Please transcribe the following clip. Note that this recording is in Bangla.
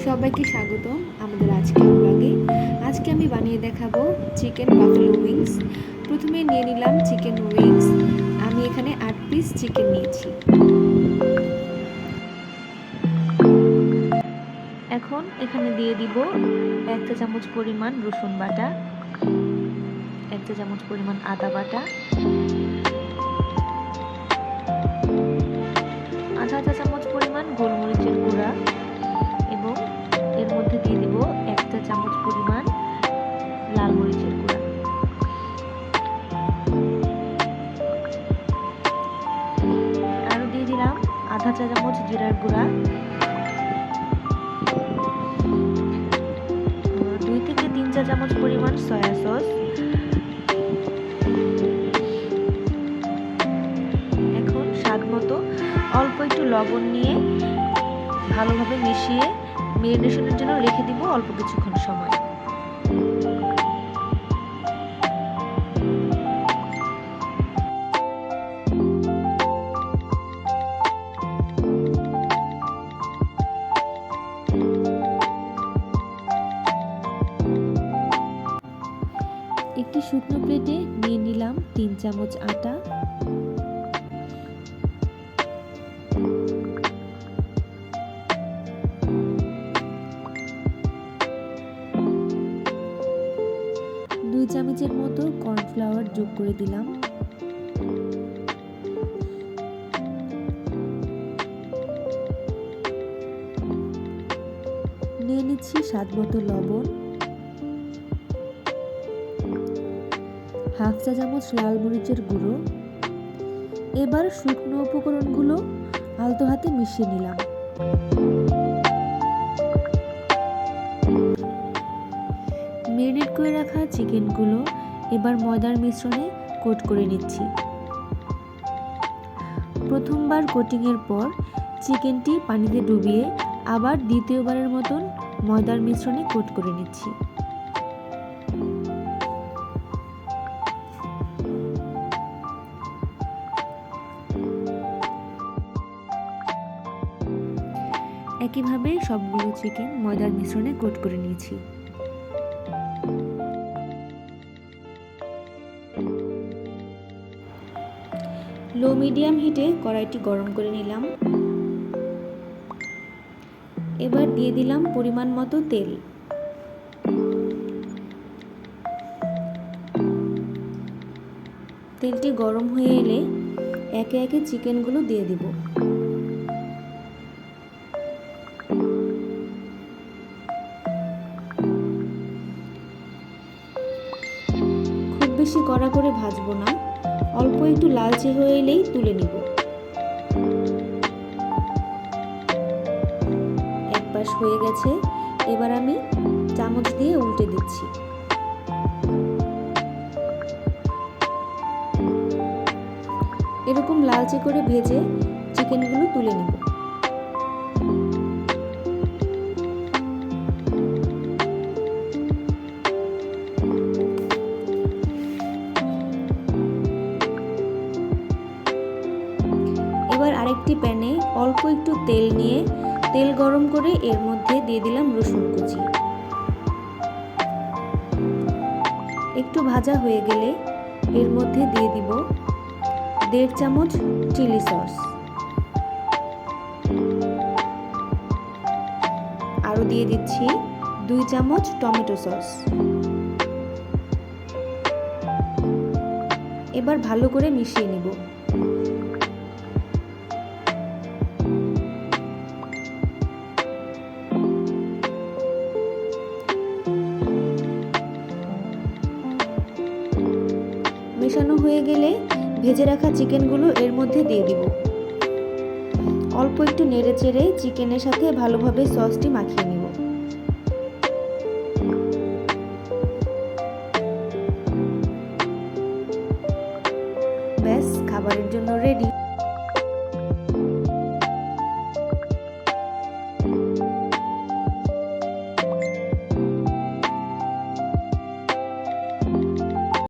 সবাইকে স্বাগতম আমাদের আজকের ব্লগে। আজকে আমি বানিয়ে দেখাবো চিকেন বাফেলো উইংস। প্রথমে নিয়ে নিলাম চিকেন উইংস। আমি এখানে 8 পিস চিকেন নিয়েছি। এখন এখানে দিয়ে দিব 1 চা চামচ পরিমাণ রসুন বাটা, 1 চা চামচ পরিমাণ আদা বাটা, আধা চা চামচ পরিমাণ গোলমরিচের গুঁড়া এবং এর মধ্যে দিয়ে দিব 1 চা চামচ পরিমাণ লাল মরিচের গুঁড়া। আরও দিয়ে দিলাম আধা চা চামচ জিরার গুঁড়া, 2 থেকে 3 চা চামচ পরিমাণ সয়া সস। এখন স্বাদ মতো অল্প একটু লবণ নিয়ে ভালোভাবে মিশিয়ে মেরিনেশনের জন্য রেখে দিব অল্প কিছুক্ষণ সময়। একটি শুকনো প্লেটে নিয়ে নিলাম 3 চামচ আটা, দুই চামচের মতো কর্নফ্লাওয়ার যোগ করে দিলাম। নিয়ে নিচ্ছি স্বাদ মতো লবণ, হাফ চা চামচ লাল মরিচের গুঁড়ো। এবার শুকনো উপকরণগুলো আলতো হাতে মিশিয়ে নিলাম। ম্যারিনেট করে রাখা চিকেনগুলো এবার ময়দার মিশ্রণে কোট করে নিচ্ছি। প্রথমবার কোটিংয়ের পর চিকেনটি পানিতে ডুবিয়ে আবার দ্বিতীয়বারের মতন ময়দার মিশ্রণে কোট করে নিচ্ছি। একইভাবে সবগুলো চিকেন ময়দার মিশ্রণে কোট করে নিয়েছি। লো মিডিয়াম হিটে কড়াইটি গরম করে নিলাম। এবার দিয়ে দিলাম পরিমাণ মতো তেল। তেলটি গরম হয়ে এলে একে একে চিকেনগুলো দিয়ে দিব। খুব বেশি কড়া করে ভাজবো না, অল্প একটু লালচে হয়ে এলেই তুলে নিব। এক পাশ হয়ে গেছে, এবার আমি চামচ দিয়ে উল্টে দিচ্ছি। এরকম লালচে করে ভেজে চিকেনগুলো তুলে নিব। এবার আরেকটি প্যানে অল্প একটু তেল নিয়ে তেল গরম করে এর মধ্যে দিয়ে দিলাম রসুন কুচি। একটু ভাজা হয়ে গেলে এর মধ্যে দিয়ে দিব 1.5 চামচ চিলি সস। আরও দিয়ে দিচ্ছি 2 চামচ টমেটো সস। এবার ভালো করে মিশিয়ে নিব। মেশানো হয়ে গেলে ভেজে রাখা চিকেনগুলো এর মধ্যে দিয়ে দিব। অল্প একটু নেড়ে চেড়ে চিকেনের সাথে ভালোভাবে সসটি মাখিয়ে নিব। ব্যাস, খাবারের জন্য রেডি।